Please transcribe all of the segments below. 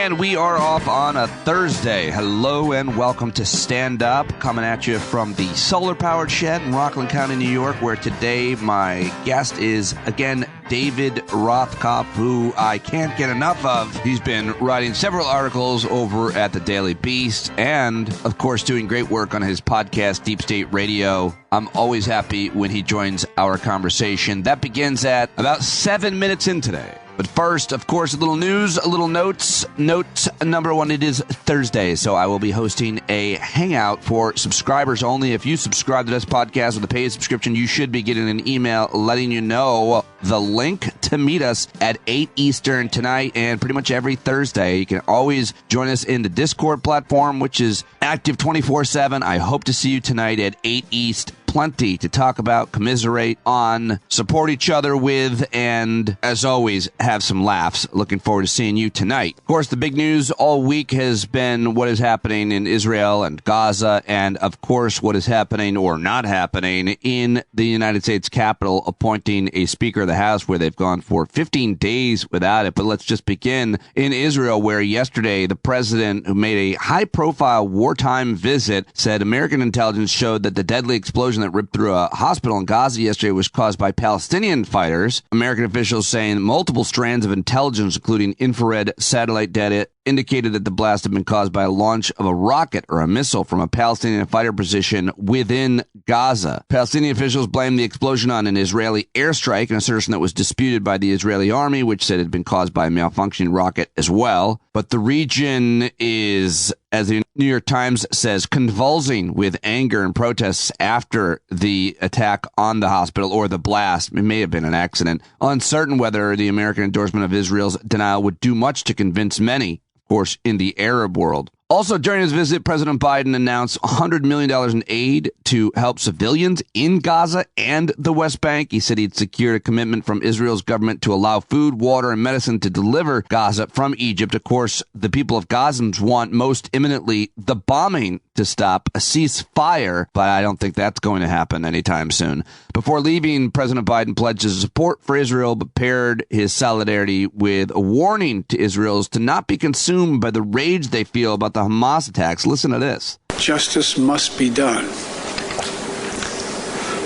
And we are off on a Thursday. Hello and welcome to Stand Up, coming at you from the solar-powered shed in Rockland County, New York, where today my guest is, again, David Rothkopf, who I can't get enough of. He's been writing several articles over at the Daily Beast and, of course, doing great work on his podcast, Deep State Radio. I'm always happy when he joins our conversation. That begins at about 7 minutes in today. But first, of course, a little news, a little notes. Note number one, it is Thursday, so I will be hosting a hangout for subscribers only. If you subscribe to this podcast with a paid subscription, you should be getting an email letting you know the link to meet us at 8 Eastern tonight and pretty much every Thursday. You can always join us in the Discord platform, which is active 24/7. I hope to see you tonight at 8 East. Plenty to talk about, commiserate on, support each other with, and, as always, have some laughs. Looking forward to seeing you tonight. Of course, the big news all week has been what is happening in Israel and Gaza, and, of course, what is happening or not happening in the United States Capitol, appointing a Speaker of the House where they've gone for 15 days without it. But let's just begin in Israel, where yesterday the president, who made a high-profile wartime visit, said American intelligence showed that the deadly explosion that ripped through a hospital in Gaza yesterday was caused by Palestinian fighters. American officials saying multiple strands of intelligence, including infrared satellite data, indicated that the blast had been caused by a launch of a rocket or a missile from a Palestinian fighter position within Gaza. Palestinian officials blamed the explosion on an Israeli airstrike, an assertion that was disputed by the Israeli army, which said it had been caused by a malfunctioning rocket as well. But the region is, as the New York Times says, convulsing with anger and protests after the attack on the hospital or the blast. It may have been an accident. Uncertain whether the American endorsement of Israel's denial would do much to convince many, of course, in the Arab world. Also, during his visit, President Biden announced $100 million in aid to help civilians in Gaza and the West Bank. He said he'd secured a commitment from Israel's government to allow food, water, and medicine to deliver Gaza from Egypt. Of course, the people of Gaza want most imminently the bombing to stop, a ceasefire, but I don't think that's going to happen anytime soon. Before leaving, President Biden pledged his support for Israel, but paired his solidarity with a warning to Israelis to not be consumed by the rage they feel about the Hamas attacks. Listen to this. Justice must be done.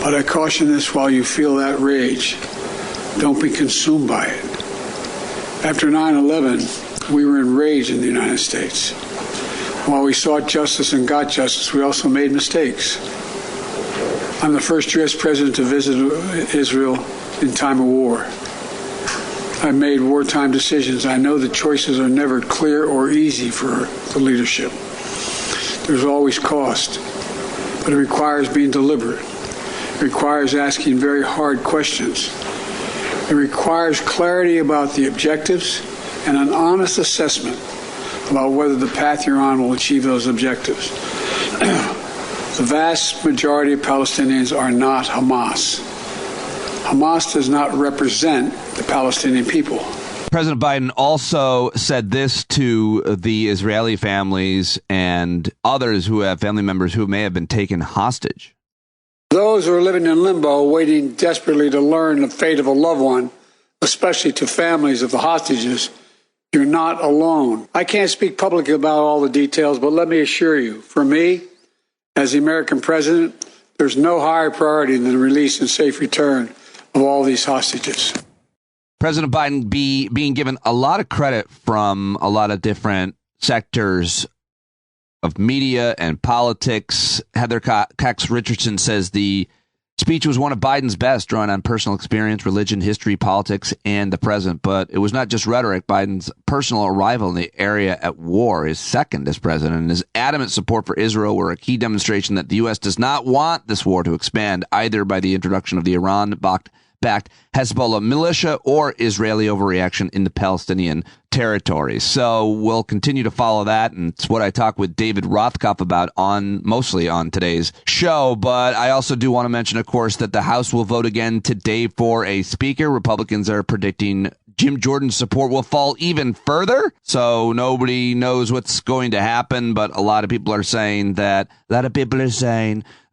But I caution this: while you feel that rage, don't be consumed by it. After 9/11, we were enraged in the United States. While we sought justice and got justice, we also made mistakes. I'm the first U.S. president to visit Israel in time of war. I made wartime decisions. I know the choices are never clear or easy for the leadership. There's always cost, but it requires being deliberate. It requires asking very hard questions. It requires clarity about the objectives and an honest assessment about whether the path you're on will achieve those objectives. The vast majority of Palestinians are not Hamas. Hamas does not represent the Palestinian people. President Biden also said this to the Israeli families and others who have family members who may have been taken hostage. Those who are living in limbo, waiting desperately to learn the fate of a loved one, especially to families of the hostages, you're not alone. I can't speak publicly about all the details, but let me assure you, for me, as the American president, there's no higher priority than the release and safe return of all these hostages. President Biden being given a lot of credit from a lot of different sectors of media and politics. Heather Cox Richardson says the speech was one of Biden's best, drawing on personal experience, religion, history, politics, and the present. But it was not just rhetoric. Biden's personal arrival in the area at war, his second as president, and his adamant support for Israel were a key demonstration that the U.S. does not want this war to expand, either by the introduction of the Iran-backed Hezbollah militia or Israeli overreaction in the Palestinian territories. So we'll continue to follow that, and it's what I talk with David Rothkopf about mostly on today's show. But I also do want to mention, of course, that the House will vote again today for a speaker. Republicans are predicting Jim Jordan's support will fall even further. So nobody knows what's going to happen, but a lot of people are saying that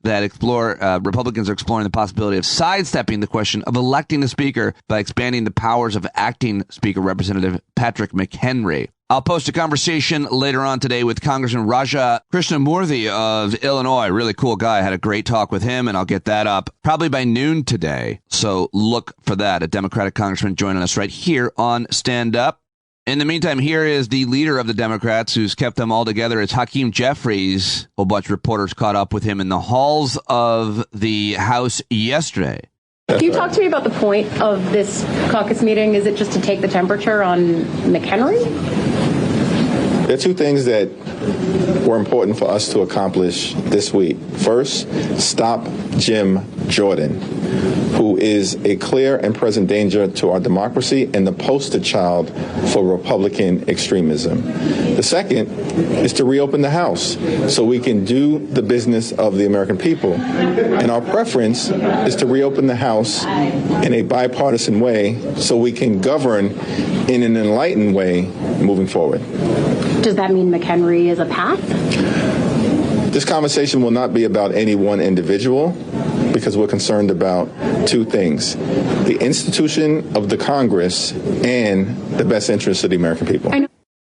Republicans are exploring the possibility of sidestepping the question of electing the speaker by expanding the powers of acting Speaker Representative Patrick McHenry. I'll post a conversation later on today with Congressman Raja Krishnamurthy of Illinois. Really cool guy. I had a great talk with him, and I'll get that up probably by noon today. So look for that. A Democratic congressman joining us right here on Stand Up. In the meantime, here is the leader of the Democrats who's kept them all together. It's Hakeem Jeffries. A whole bunch of reporters caught up with him in the halls of the House yesterday. Can you talk to me about the point of this caucus meeting? Is it just to take the temperature on McHenry? There are two things that were important for us to accomplish this week. First, stop Jim Jordan, who is a clear and present danger to our democracy and the poster child for Republican extremism. The second is to reopen the House so we can do the business of the American people. And our preference is to reopen the House in a bipartisan way so we can govern in an enlightened way moving forward. Does that mean McHenry is a path? This conversation will not be about any one individual because we're concerned about two things: the institution of the Congress and the best interests of the American people.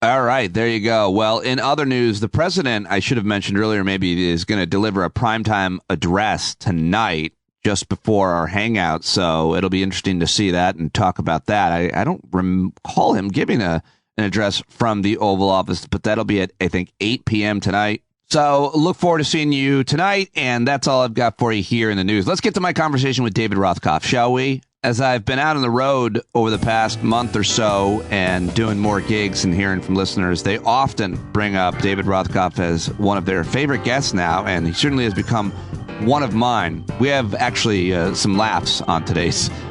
All right, there you go. Well, in other news, the president, I should have mentioned earlier, maybe is going to deliver a primetime address tonight just before our hangout. So it'll be interesting to see that and talk about that. I don't recall him giving an address from the Oval Office, but that'll be at, I think, 8 p.m. tonight. So look forward to seeing you tonight, and that's all I've got for you here in the news. Let's get to my conversation with David Rothkopf, shall we? As I've been out on the road over the past month or so and doing more gigs and hearing from listeners, they often bring up David Rothkopf as one of their favorite guests now, and he certainly has become one of mine. We have actually some laughs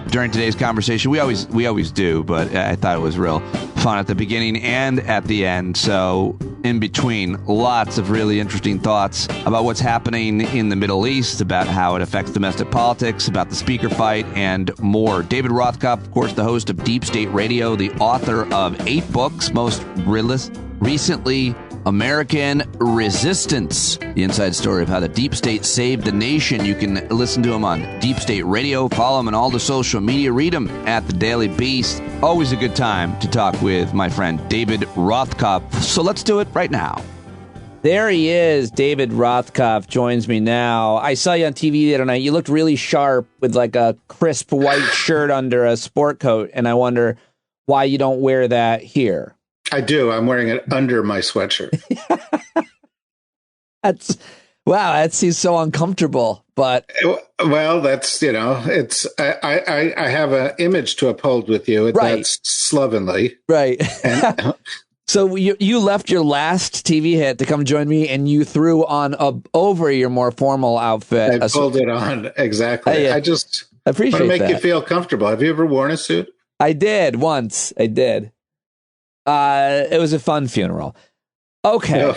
during today's conversation. We always do, but I thought it was real fun at the beginning and at the end. So in between, lots of really interesting thoughts about what's happening in the Middle East, about how it affects domestic politics, about the speaker fight, and more. David Rothkopf, of course, the host of Deep State Radio, the author of 8 books, most recently American Resistance, the inside story of how the deep state saved the nation. You can listen to him on Deep State Radio, follow him on all the social media, read him at The Daily Beast. Always a good time to talk with my friend David Rothkopf. So let's do it right now. There he is. David Rothkopf joins me now. I saw you on TV the other night. You looked really sharp with like a crisp white shirt under a sport coat, and I wonder why you don't wear that here. I do. I'm wearing it under my sweatshirt. That seems so uncomfortable. But well, that's it's I have an image to uphold with you. Right. That's slovenly, right? And, so you left your last TV hit to come join me, and you threw on over your more formal outfit. I pulled it on exactly. I just appreciate want to make that. you feel comfortable. Have you ever worn a suit? I did once. I did. It was a fun funeral. Okay. Oh,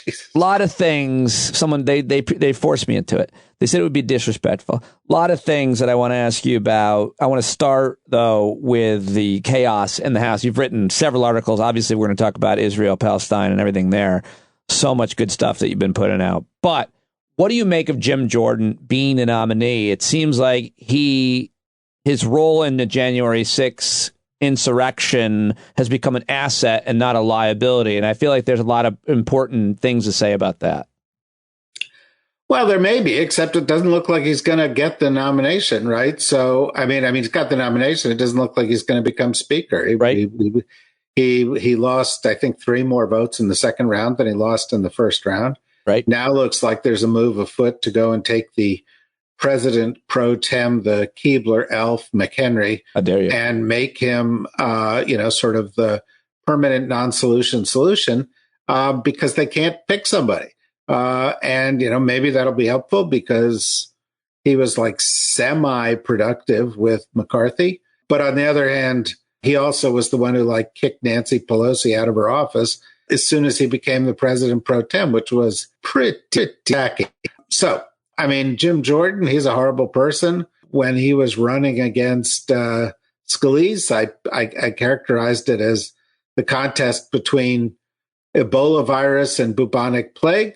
a lot of things. Someone, they forced me into it. They said it would be disrespectful. A lot of things that I want to ask you about. I want to start, though, with the chaos in the House. You've written several articles. Obviously, we're going to talk about Israel, Palestine, and everything there. So much good stuff that you've been putting out. But what do you make of Jim Jordan being a nominee? It seems like his role in the January 6th insurrection has become an asset and not a liability. And I feel like there's a lot of important things to say about that. Well, there may be, except it doesn't look like he's going to get the nomination, right? So, I mean, he's got the nomination. It doesn't look like he's going to become speaker. Right. He lost, I think, 3 more votes in the second round than he lost in the first round. Right. Now looks like there's a move afoot to go and take the President pro tem, the Keebler elf McHenry, how dare you, and make him, sort of the permanent non-solution solution, because they can't pick somebody. And maybe that'll be helpful because he was like semi-productive with McCarthy. But on the other hand, he also was the one who kicked Nancy Pelosi out of her office as soon as he became the president pro tem, which was pretty tacky. So, Jim Jordan, he's a horrible person. When he was running against Scalise, I characterized it as the contest between Ebola virus and bubonic plague.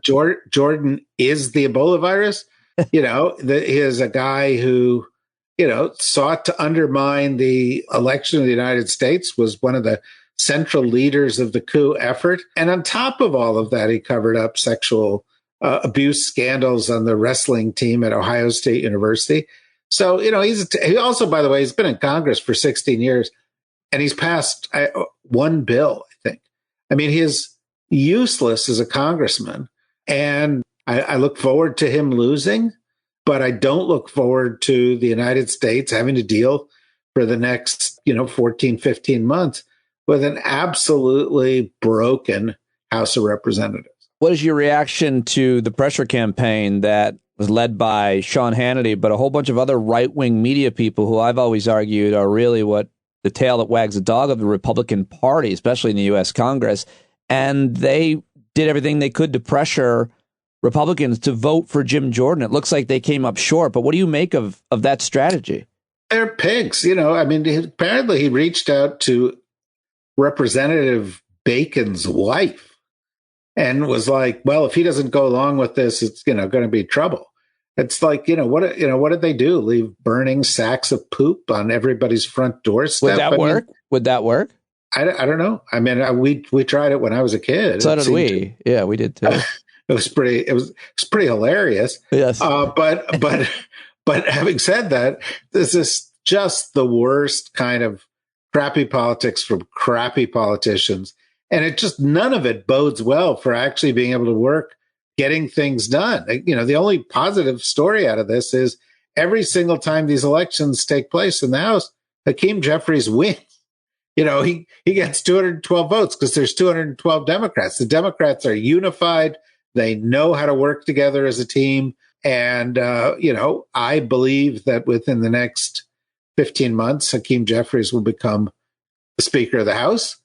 Jordan is the Ebola virus. He is a guy who, sought to undermine the election of the United States, was one of the central leaders of the coup effort. And on top of all of that, he covered up sexual abuse scandals on the wrestling team at Ohio State University. So, he also, by the way, he's been in Congress for 16 years, and he's passed one bill, I think. I mean, he is useless as a congressman, and I look forward to him losing, but I don't look forward to the United States having to deal for the next, 14, 15 months with an absolutely broken House of Representatives. What is your reaction to the pressure campaign that was led by Sean Hannity, but a whole bunch of other right-wing media people who I've always argued are really what the tail that wags the dog of the Republican Party, especially in the U.S. Congress, and they did everything they could to pressure Republicans to vote for Jim Jordan. It looks like they came up short, but what do you make of that strategy? They're pigs, apparently he reached out to Representative Bacon's wife and was like, well, if he doesn't go along with this, it's, going to be trouble. It's like, what did they do? Leave burning sacks of poop on everybody's front doorstep? Would that work? Would that work? I don't know. I mean, we tried it when I was a kid. So did we. Yeah, we did too. It was pretty hilarious. Yes. But having said that, this is just the worst kind of crappy politics from crappy politicians. And none of it bodes well for actually being able to work, getting things done. The only positive story out of this is every single time these elections take place in the House, Hakeem Jeffries wins. He gets 212 votes because there's 212 Democrats. The Democrats are unified. They know how to work together as a team. And, I believe that within the next 15 months, Hakeem Jeffries will become the Speaker of the House.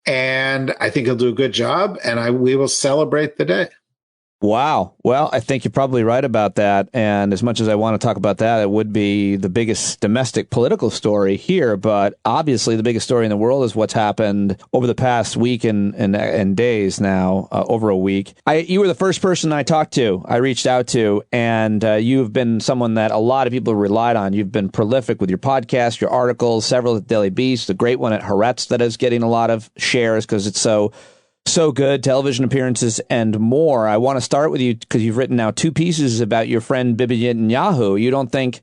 And I think he'll do a good job. And we will celebrate the day. Wow. Well, I think you're probably right about that. And as much as I want to talk about that, it would be the biggest domestic political story here. But obviously, the biggest story in the world is what's happened over the past week and days now, over a week. You were the first person I reached out to, and you've been someone that a lot of people relied on. You've been prolific with your podcast, your articles, several at Daily Beast, the great one at Haaretz that is getting a lot of shares because it's so good, television appearances and more. I want to start with you because you've written now 2 pieces about your friend Bibi Netanyahu. You don't think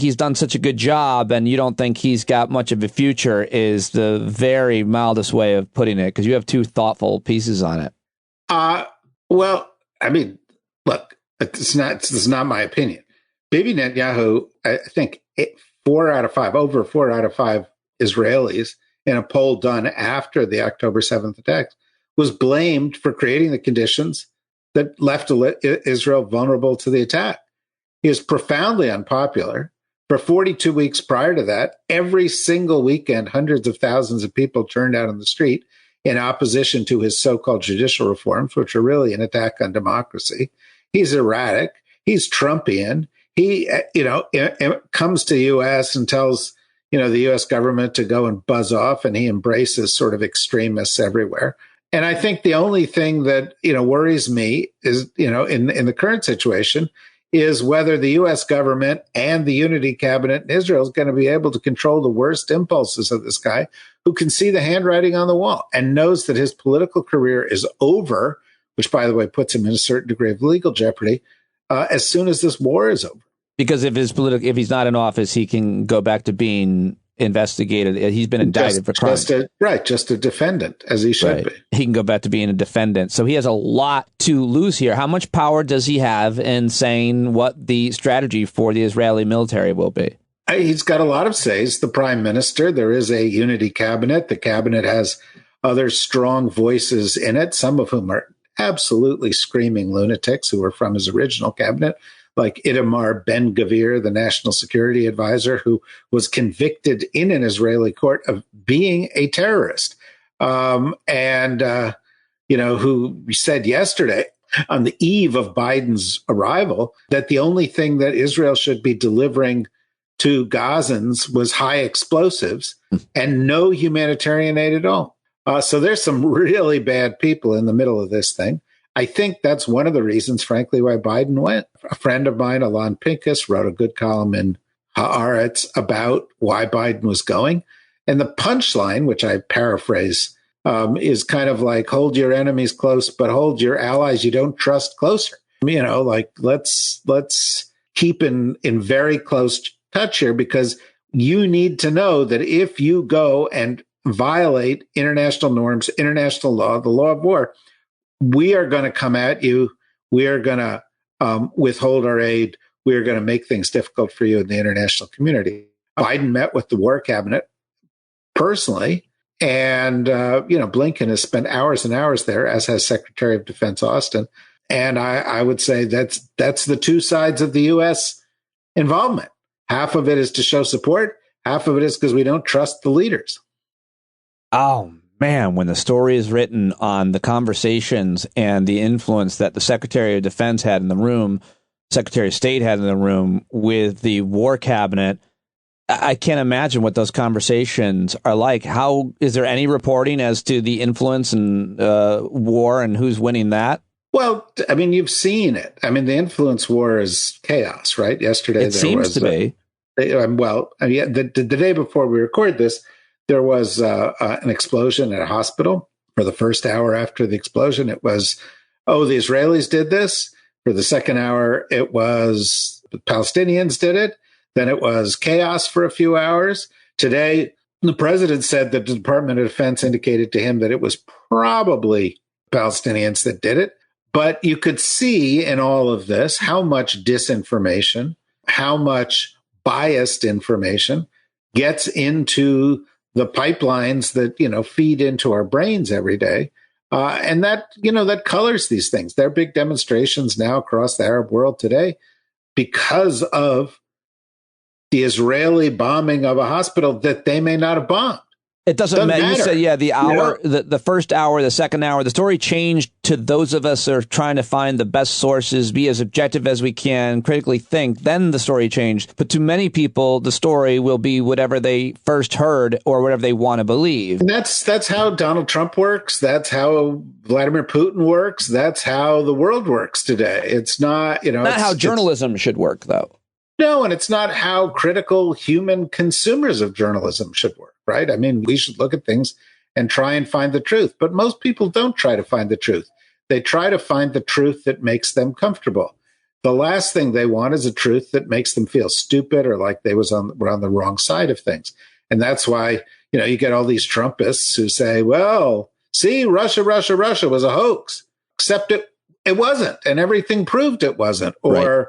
he's done such a good job, and you don't think he's got much of a future is the very mildest way of putting it, because you have 2 thoughtful pieces on it. Well, I mean, look, it's not my opinion. Bibi Netanyahu, I think 4 out of 5 Israelis in a poll done after the October 7th attacks was blamed for creating the conditions that left Israel vulnerable to the attack. He is profoundly unpopular. For 42 weeks prior to that, every single weekend, hundreds of thousands of people turned out on the street in opposition to his so-called judicial reforms, which are really an attack on democracy. He's erratic. He's Trumpian. He, comes to the U.S. and tells, the U.S. government to go and buzz off, and he embraces sort of extremists everywhere. And I think the only thing that, worries me is, in the current situation is whether the U.S. government and the unity cabinet in Israel is going to be able to control the worst impulses of this guy who can see the handwriting on the wall and knows that his political career is over, which, by the way, puts him in a certain degree of legal jeopardy as soon as this war is over. Because if he's not in office, he can go back to being investigated. He's been indicted for crimes. Just a defendant, as he should be. He can go back to being a defendant. So he has a lot to lose here. How much power does he have in saying what the strategy for the Israeli military will be? He's got a lot of says. The prime minister, there is a unity cabinet. The cabinet has other strong voices in it, some of whom are absolutely screaming lunatics who were from his original cabinet, like Itamar Ben-Gvir, the national security advisor, who was convicted in an Israeli court of being a terrorist. Who said yesterday on the eve of Biden's arrival that the only thing that Israel should be delivering to Gazans was high explosives and no humanitarian aid at all. So there's some really bad people in the middle of this thing. I think that's one of the reasons, frankly, why Biden went. A friend of mine, Alon Pincus, wrote a good column in Haaretz about why Biden was going. And the punchline, which I paraphrase is kind of like hold your enemies close, but hold your allies you don't trust closer. You know, like let's keep in very close touch here, because you need to know that if you go and violate international norms, international law, the law of war, we are going to come at you. We are going to withhold our aid. We are going to make things difficult for you in the international community. Biden met with the War Cabinet personally, and Blinken has spent hours and hours there, as has Secretary of Defense Austin. And I would say that's the two sides of the U.S. involvement. Half of it is to show support. Half of it is because we don't trust the leaders. Oh, man, when the story is written on the conversations and the influence that the Secretary of Defense had in the room, Secretary of State had in the room with the War Cabinet, I can't imagine what those conversations are like. How is there any reporting as to the influence and war and who's winning that? Well, I mean, you've seen it. I mean, the influence war is chaos, right? Yesterday, it seems to be. The day before we record this, there was an explosion at a hospital. For the first hour after the explosion, it was, the Israelis did this. For the second hour, it was the Palestinians did it. Then it was chaos for a few hours. Today, the president said that the Department of Defense indicated to him that it was probably Palestinians that did it. But you could see in all of this how much disinformation, how much biased information gets into the pipelines that, feed into our brains every day. And that colors these things. There are big demonstrations now across the Arab world today because of the Israeli bombing of a hospital that they may not have bombed. It doesn't matter. You say, the hour, the first hour, the second hour, the story changed to those of us who are trying to find the best sources, be as objective as we can, critically think. Then the story changed. But to many people, the story will be whatever they first heard or whatever they want to believe. And that's how Donald Trump works. That's how Vladimir Putin works. That's how the world works today. It's not, not how journalism should work, though. No, and it's not how critical human consumers of journalism should work, right? I mean, we should look at things and try and find the truth. But most people don't try to find the truth. They try to find the truth that makes them comfortable. The last thing they want is a truth that makes them feel stupid or like they were on the wrong side of things. And that's why, you get all these Trumpists who say, well, see, Russia was a hoax, except it wasn't. And everything proved it wasn't. Or right.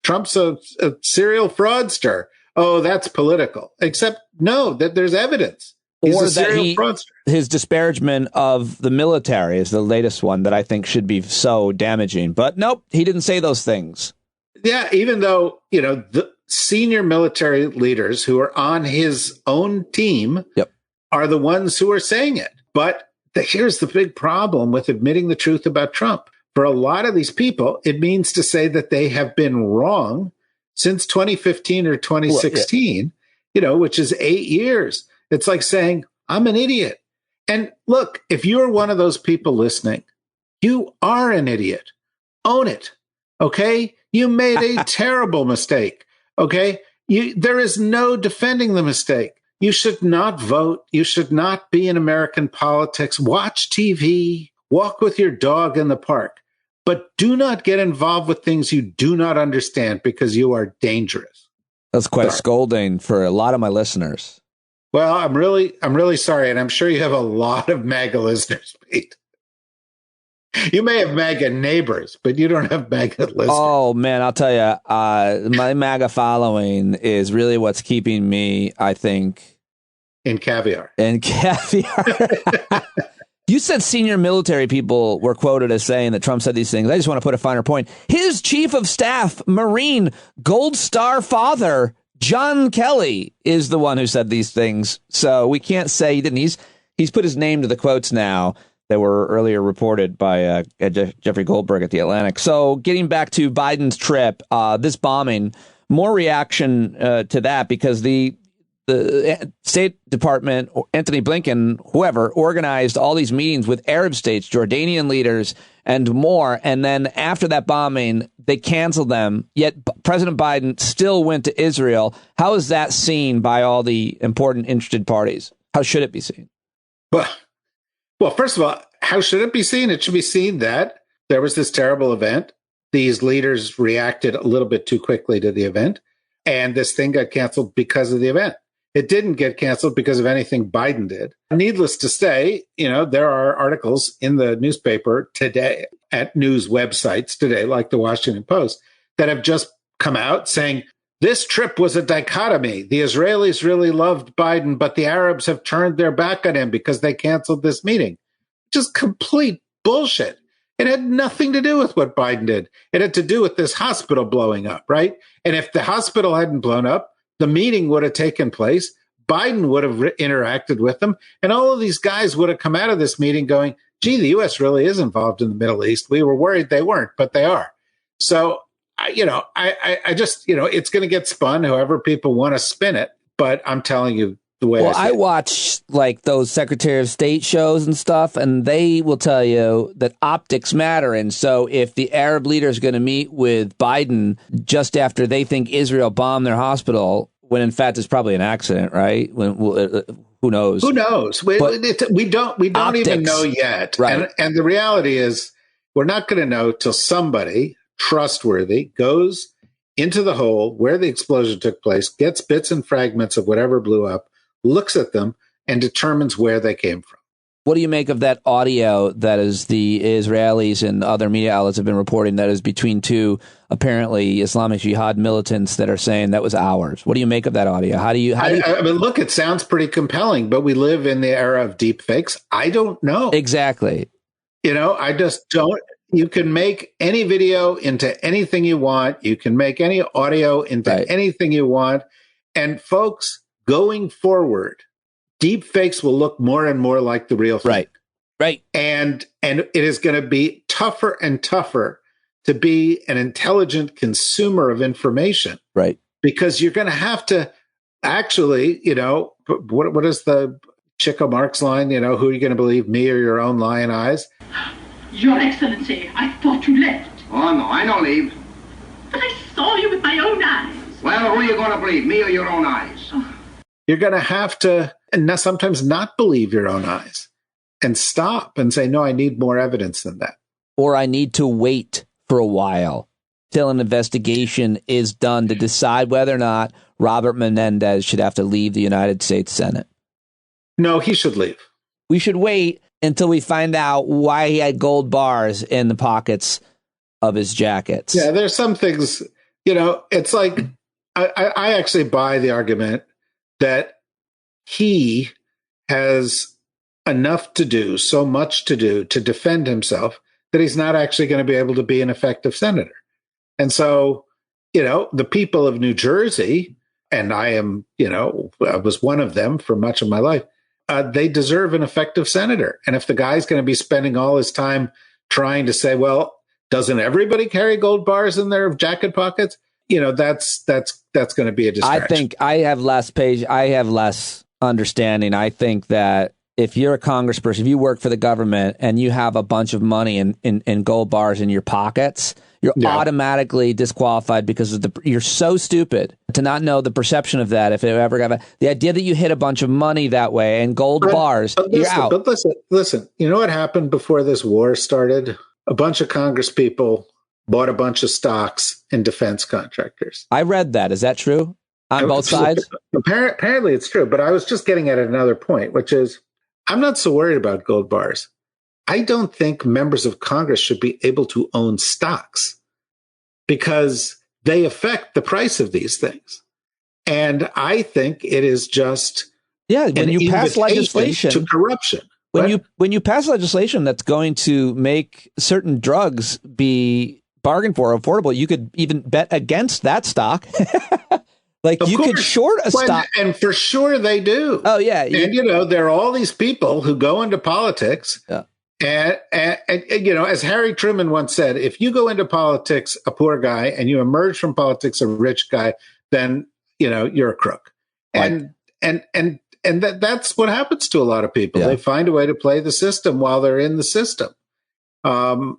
Trump's a serial fraudster. Oh, that's political. Except, no, that there's evidence. He's a serial fraudster. His disparagement of the military is the latest one that I think should be so damaging. But nope, he didn't say those things. Yeah, even though, the senior military leaders who are on his own team are the ones who are saying it. But here's the big problem with admitting the truth about Trump. For a lot of these people, it means to say that they have been wrong since 2015 or 2016, which is 8 years. It's like saying, I'm an idiot. And look, if you're one of those people listening, you are an idiot. Own it. Okay? You made a terrible mistake. Okay? There is no defending the mistake. You should not vote. You should not be in American politics. Watch TV. Walk with your dog in the park. But do not get involved with things you do not understand because you are dangerous. That's quite scolding for a lot of my listeners. Well, I'm really sorry, and I'm sure you have a lot of MAGA listeners, Pete. You may have MAGA neighbors, but you don't have MAGA listeners. Oh, man, I'll tell you, my MAGA following is really what's keeping me, I think. In caviar. You said senior military people were quoted as saying that Trump said these things. I just want to put a finer point. His chief of staff, Marine, Gold Star father, John Kelly, is the one who said these things. So we can't say he didn't. He's put his name to the quotes now that were earlier reported by Jeffrey Goldberg at The Atlantic. So getting back to Biden's trip, this bombing, more reaction to that because the State Department, Anthony Blinken, whoever, organized all these meetings with Arab states, Jordanian leaders, and more. And then after that bombing, they canceled them. Yet President Biden still went to Israel. How is that seen by all the important interested parties? How should it be seen? Well, Well, first of all, how should it be seen? It should be seen that there was this terrible event. These leaders reacted a little bit too quickly to the event, and this thing got canceled because of the event. It didn't get canceled because of anything Biden did. Needless to say, there are articles in the newspaper today, at news websites today, like the Washington Post, that have just come out saying, this trip was a dichotomy. The Israelis really loved Biden, but the Arabs have turned their back on him because they canceled this meeting. Just complete bullshit. It had nothing to do with what Biden did. It had to do with this hospital blowing up, right? And if the hospital hadn't blown up, the meeting would have taken place. Biden would have interacted with them. And all of these guys would have come out of this meeting going, gee, the U.S. really is involved in the Middle East. We were worried they weren't, but they are. So, I just, it's going to get spun however people want to spin it. But I'm telling you, the way I watch like those Secretary of State shows and stuff, and they will tell you that optics matter. And so if the Arab leader is going to meet with Biden just after they think Israel bombed their hospital, when in fact it's probably an accident, right? Who knows? Who knows? We don't optics, even know yet. Right. And the reality is we're not going to know till somebody trustworthy goes into the hole where the explosion took place, gets bits and fragments of whatever blew up, looks at them, and determines where they came from. What do you make of that audio that is the Israelis and other media outlets have been reporting that is between two apparently Islamic Jihad militants that are saying that was ours? What do you make of that audio? I mean, look, it sounds pretty compelling, but we live in the era of deepfakes. I don't know. Exactly. I just don't. You can make any video into anything you want. You can make any audio into anything you want. And folks, going forward, deepfakes will look more and more like the real thing. Right. And it is going to be tougher and tougher to be an intelligent consumer of information. Right. Because you're going to have to actually, what is the Chico Marx line? Who are you going to believe, me or your own lion eyes? Your Excellency, I thought you left. Oh, no, I don't leave. But I saw you with my own eyes. Well, who are you going to believe, me or your own eyes? You're going to have to sometimes not believe your own eyes and stop and say, no, I need more evidence than that. Or I need to wait for a while till an investigation is done to decide whether or not Robert Menendez should have to leave the United States Senate. No, he should leave. We should wait until we find out why he had gold bars in the pockets of his jackets. Yeah, there's some things, it's like, I actually buy the argument that he has enough to do, so much to do to defend himself that he's not actually going to be able to be an effective senator. And so, the people of New Jersey, and I am, I was one of them for much of my life, they deserve an effective senator. And if the guy's going to be spending all his time trying to say, well, doesn't everybody carry gold bars in their jacket pockets? That's going to be a distraction. I think I have less understanding. I think that if you're a congressperson, if you work for the government and you have a bunch of money in gold bars in your pockets, you're automatically disqualified because you're so stupid to not know the perception of that. If it ever got the idea that you hit a bunch of money that way and gold bars, you're out. But listen, you know what happened before this war started? A bunch of Congress people bought a bunch of stocks in defense contractors. I read that. Is that true? On both sides? Apparently it's true, but I was just getting at another point, which is I'm not so worried about gold bars. I don't think members of Congress should be able to own stocks because they affect the price of these things. And I think it is just when you pass legislation to corruption. When you pass legislation that's going to make certain drugs be bargained for affordable, you could even bet against that stock. Could short a stock. And for sure they do. Oh, yeah. And, there are all these people who go into politics. Yeah. And, as Harry Truman once said, if you go into politics a poor guy and you emerge from politics a rich guy, then, you're a crook. Right. And that's what happens to a lot of people. Yeah. They find a way to play the system while they're in the system. So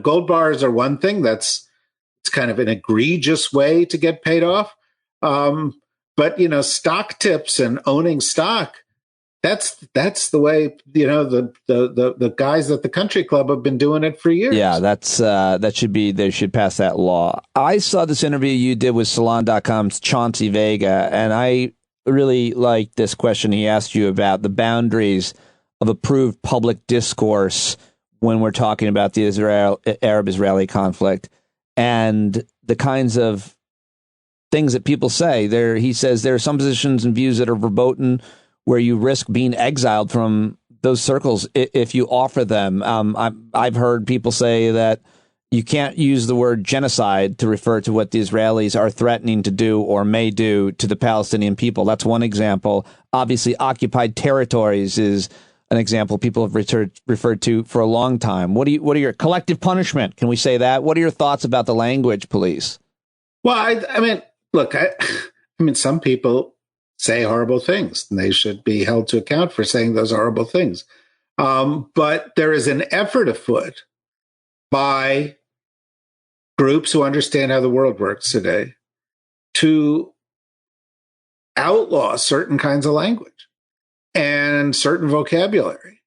gold bars are one thing it's kind of an egregious way to get paid off. But, stock tips and owning stock, That's the way, the guys at the country club have been doing it for years. Yeah, they should pass that law. I saw this interview you did with Salon.com's Chauncey Vega, and I really liked this question he asked you about the boundaries of approved public discourse when we're talking about the Arab-Israeli conflict and the kinds of things that people say. He says there are some positions and views that are verboten where you risk being exiled from those circles if you offer them. I've heard people say that you can't use the word genocide to refer to what the Israelis are threatening to do or may do to the Palestinian people. That's one example. Obviously, occupied territories is an example people have referred to for a long time. What are your collective punishment? Can we say that? What are your thoughts about the language police? Well, I mean, look, some people say horrible things, and they should be held to account for saying those horrible things. But there is an effort afoot by groups who understand how the world works today to outlaw certain kinds of language and certain vocabulary.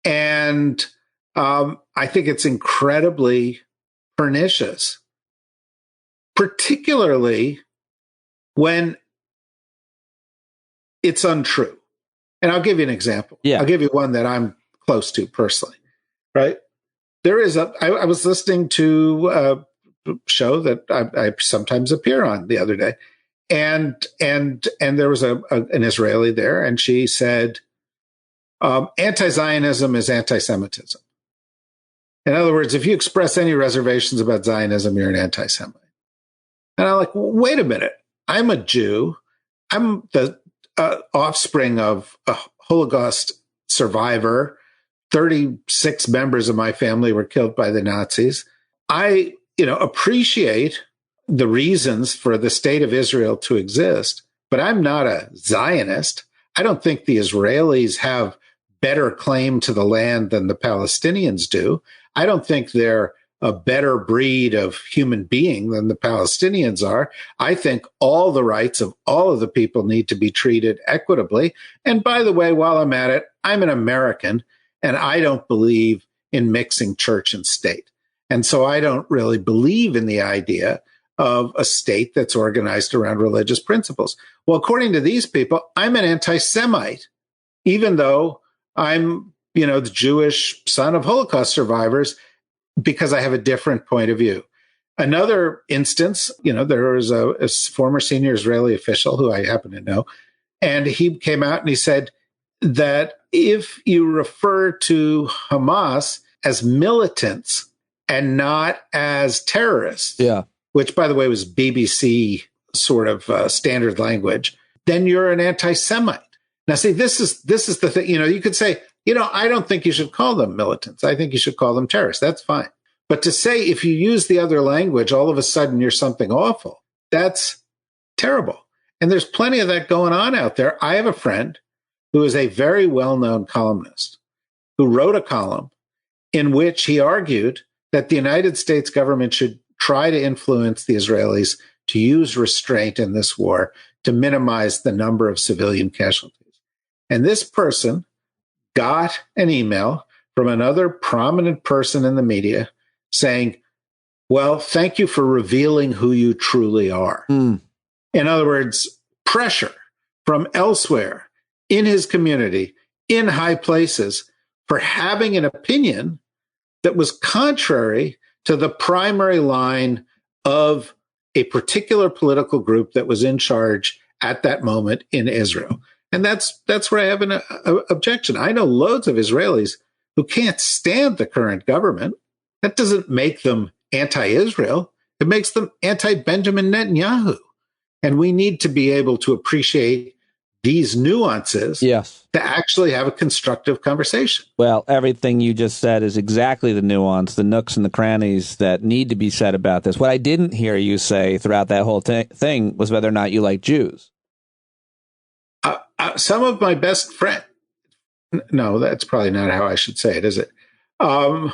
And I think it's incredibly pernicious, particularly when it's untrue. And I'll give you an example. Yeah. I'll give you one that I'm close to personally, right? I was listening to a show that I sometimes appear on the other day. And there was an Israeli there, and she said, anti-Zionism is anti-Semitism. In other words, if you express any reservations about Zionism, you're an anti-Semite. And I'm like, well, wait a minute. I'm a Jew. I'm the offspring of a Holocaust survivor. 36 members of my family were killed by the Nazis. I, appreciate the reasons for the state of Israel to exist, but I'm not a Zionist. I don't think the Israelis have better claim to the land than the Palestinians do. I don't think they're a better breed of human being than the Palestinians are. I think all the rights of all of the people need to be treated equitably. And by the way, while I'm at it, I'm an American, and I don't believe in mixing church and state. And so I don't really believe in the idea of a state that's organized around religious principles. Well, according to these people, I'm an anti-Semite, even though I'm, the Jewish son of Holocaust survivors, because I have a different point of view. Another instance, there was a former senior Israeli official who I happen to know, and he came out and he said that if you refer to Hamas as militants and not as terrorists, which, by the way, was BBC sort of standard language, then you're an anti-Semite. Now, see, this is the thing. You could say, I don't think you should call them militants. I think you should call them terrorists. That's fine. But to say if you use the other language, all of a sudden you're something awful, that's terrible. And there's plenty of that going on out there. I have a friend who is a very well-known columnist who wrote a column in which he argued that the United States government should try to influence the Israelis to use restraint in this war to minimize the number of civilian casualties. And this person got an email from another prominent person in the media saying, well, thank you for revealing who you truly are. In other words, pressure from elsewhere in his community, in high places, for having an opinion that was contrary to the primary line of a particular political group that was in charge at that moment in Israel. And that's where I have an objection. I know loads of Israelis who can't stand the current government. That doesn't make them anti-Israel. It makes them anti-Benjamin Netanyahu. And we need to be able to appreciate these nuances to actually have a constructive conversation. Well, everything you just said is exactly the nuance, the nooks and the crannies that need to be said about this. What I didn't hear you say throughout that whole thing was whether or not you like Jews. Some of my best friends. No, that's probably not how I should say it, is it? I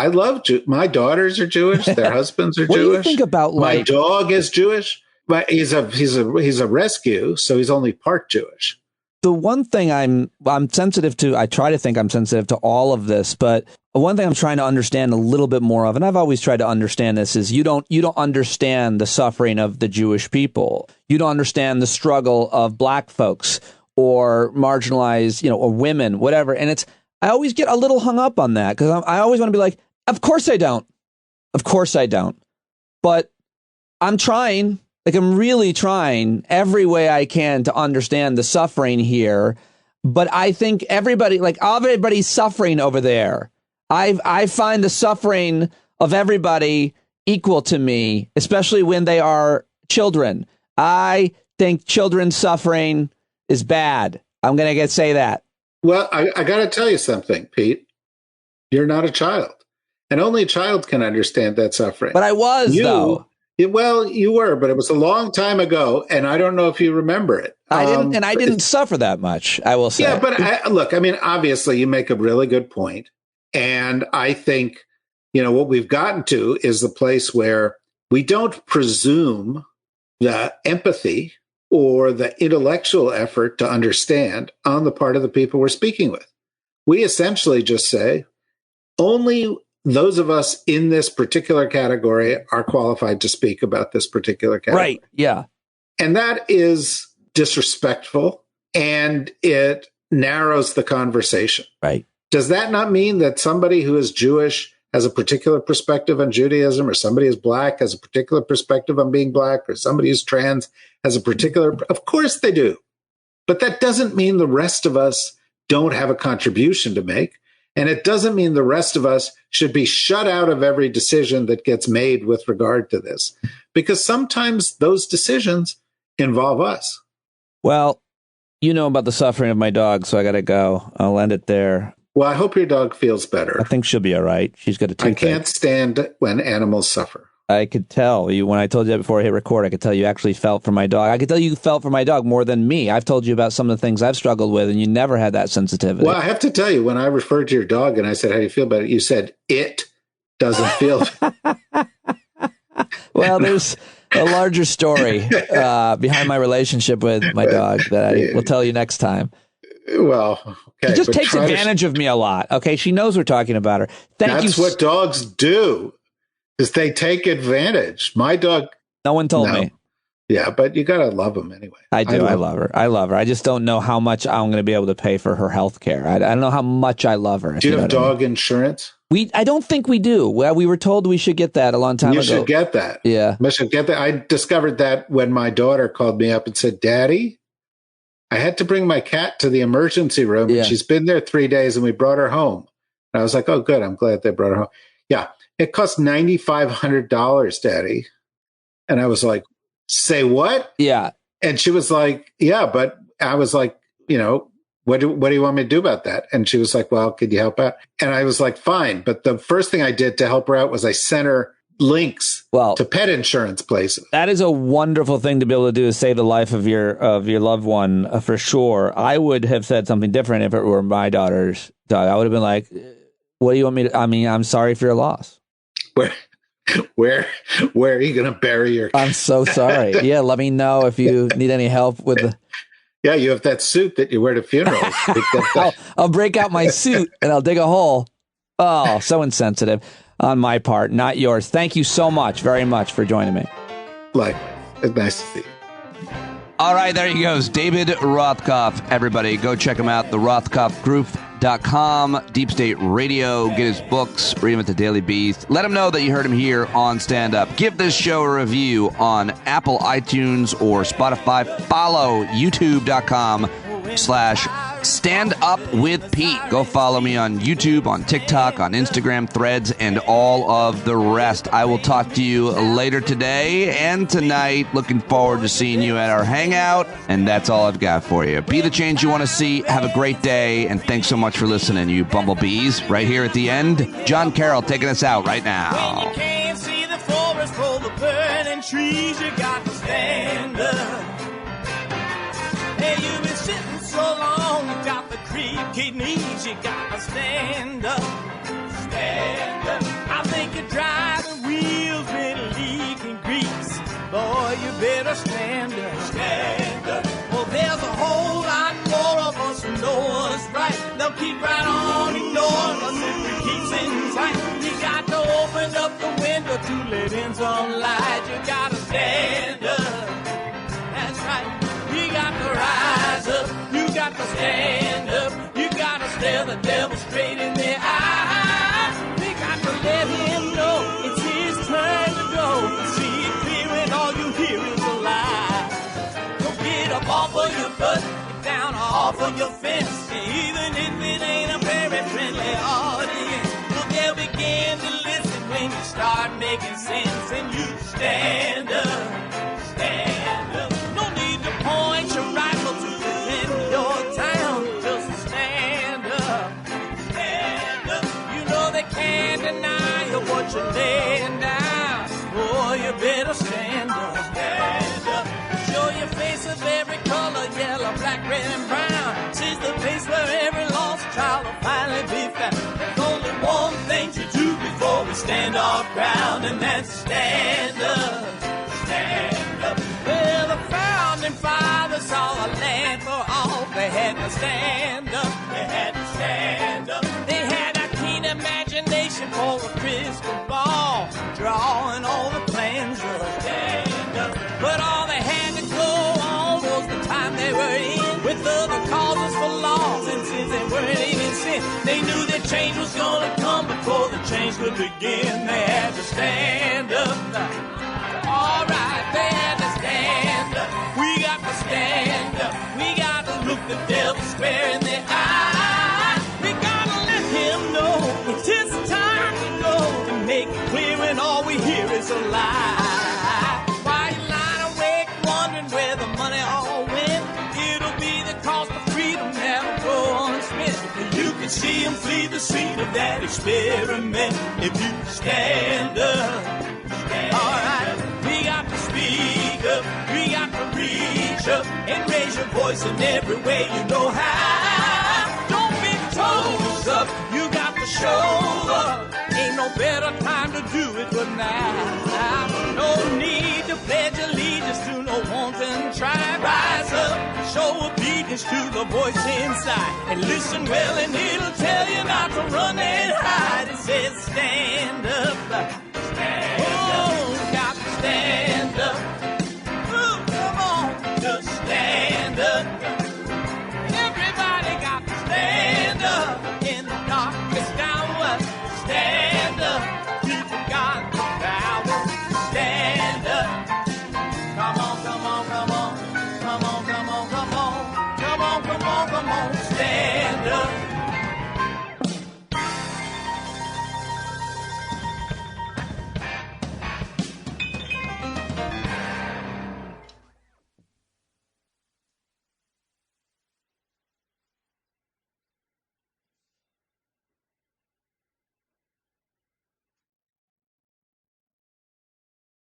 love Jews. My daughters are Jewish. Their husbands are Jewish. What do you think about my dog is Jewish. But he's a rescue, so he's only part Jewish. The one thing I'm sensitive to, I try to think I'm sensitive to all of this, but one thing I'm trying to understand a little bit more of, and I've always tried to understand this, is you don't understand the suffering of the Jewish people. You don't understand the struggle of black folks or marginalized, or women, whatever. And I always get a little hung up on that because I always want to be like, of course I don't. Of course I don't. But I'm trying. Like, I'm really trying every way I can to understand the suffering here. But I think everybody's suffering over there. I find the suffering of everybody equal to me, especially when they are children. I think children's suffering is bad. I'm going to say that. Well, I got to tell you something, Pete. You're not a child. And only a child can understand that suffering. But I was, though. Well, you were, but it was a long time ago, and I don't know if you remember it. I didn't, and I didn't suffer that much, I will say. Yeah, but look, I mean, obviously, you make a really good point, and I think, what we've gotten to is the place where we don't presume the empathy or the intellectual effort to understand on the part of the people we're speaking with. We essentially just say, only those of us in this particular category are qualified to speak about this particular category. Right, yeah. And that is disrespectful, and it narrows the conversation. Right. Does that not mean that somebody who is Jewish has a particular perspective on Judaism, or somebody who's black has a particular perspective on being black, or somebody who's trans has a particular... Of course they do. But that doesn't mean the rest of us don't have a contribution to make. And it doesn't mean the rest of us should be shut out of every decision that gets made with regard to this, because sometimes those decisions involve us. Well, you know about the suffering of my dog, so I got to go. I'll end it there. Well, I hope your dog feels better. I think she'll be all right. She's got a toothache. I can't stand when animals suffer. I could tell you when I told you that before I hit record. I could tell you actually felt for my dog. I could tell you felt for my dog more than me. I've told you about some of the things I've struggled with, and you never had that sensitivity. Well, I have to tell you, when I referred to your dog and I said, "How do you feel about it?" You said, "It doesn't feel." Well, there's a larger story behind my relationship with my dog that I will tell you next time. Well, okay. She just takes advantage of me a lot. Okay, she knows we're talking about her. That's what dogs do. Is they take advantage. My dog. No one told me. Yeah, but you got to love them anyway. I do. I love her. I love her. I just don't know how much I'm going to be able to pay for her health care. I don't know how much I love her. Do you have dog insurance? I don't think we do. Well, we were told we should get that a long time ago. You should get that. Yeah. I should get that. I discovered that when my daughter called me up and said, "Daddy, I had to bring my cat to the emergency room. Yeah. And she's been there 3 days and we brought her home." And I was like, "Oh, good. I'm glad they brought her home." Yeah. It cost $9,500, Daddy. And I was like, "Say what?" Yeah. And she was like, "Yeah," but I was like, what do you want me to do about that? And she was like, "Well, could you help out?" And I was like, "Fine." But the first thing I did to help her out was I sent her links to pet insurance places. That is a wonderful thing to be able to do, to save the life of your loved one, for sure. I would have said something different if it were my daughter's dog. I would have been like, "What do you want me to?" I mean, I'm sorry for your loss. Where are you going to bury your cat? I'm so sorry. Yeah, let me know if you need any help with the... Yeah, you have that suit that you wear to funerals. I'll break out my suit and I'll dig a hole. Oh, so insensitive on my part, not yours. Thank you so much, very much, for joining me. Likewise. It's nice to see you. All right, there he goes. David Rothkopf. Everybody, go check him out. The Rothkopf Group.com, Deep State Radio. Get his books. Read him at the Daily Beast. Let him know that you heard him here on Stand Up. Give this show a review on Apple, iTunes, or Spotify. Follow YouTube.com/Stand Up with Pete. Go follow me on YouTube, on TikTok, on Instagram, Threads, and all of the rest. I will talk to you later today and tonight. Looking forward to seeing you at our hangout. And that's all I've got for you. Be the change you want to see. Have a great day. And thanks so much for listening, you bumblebees. Right here at the end, John Carroll taking us out right now. When you can't see the forest for the burning trees, you got to stand up. Hey, you've been sitting so long, you got the creaky knees, you got to stand up. Stand up. I think you're driving wheels with leaking grease. Boy, you better stand up. Stand up. Well, there's a whole lot more of us who know what's right. They'll keep right on ignoring us if we keep sitting tight. You got to open up the window to let in some light. You gotta stand up. That's right. You got to rise up. You got to stand up. You gotta stare the devil straight in the eye. We got to let him know it's his turn to go. See it clear and all you hear is a lie. Don't get up off of your butt, get down off of your fence. Even if it ain't a very friendly audience, well, they'll begin to listen when you start making sense. And you stand up, stand up. No need to point your rifle to defend your town. Just stand up, stand up. You know they can't deny you what you're laying down. Oh, you better stand up, stand up. Show your face of every color, yellow, black, red, and brown. She's the place where every lost child will finally be found. There's only one thing to do before we stand our ground, and that's stand up, stand up. Well, the founding fathers saw a land for all. They had to stand up, they had to stand up. They had a keen imagination for a crystal ball, drawing all the plans of stand up. But all they had to go on was the time they were in, with other causes for laws, and since they weren't even sin, they knew that change was gonna come before the change could begin. They had to stand up. All right, they had to stand up. We got to stand up. We got to look the devil square in the eye. We gotta let him know it's his time to go, and make it clear when all we hear is a lie. Why you lying awake wondering where the money all went? It'll be the cost of freedom that'll go unspent. You can see him flee the scene of that experiment if you stand up. All right, we got to speak up, we got to reach up and raise your voice in every way you know how. Don't be toes up, you got to show up. Ain't no better time to do it but now. No need to pledge allegiance to no wanton tribe. Rise up, show obedience to the voice inside, and listen well and it'll tell you not to run and hide. It says stand up, stand up. Oh, got to stand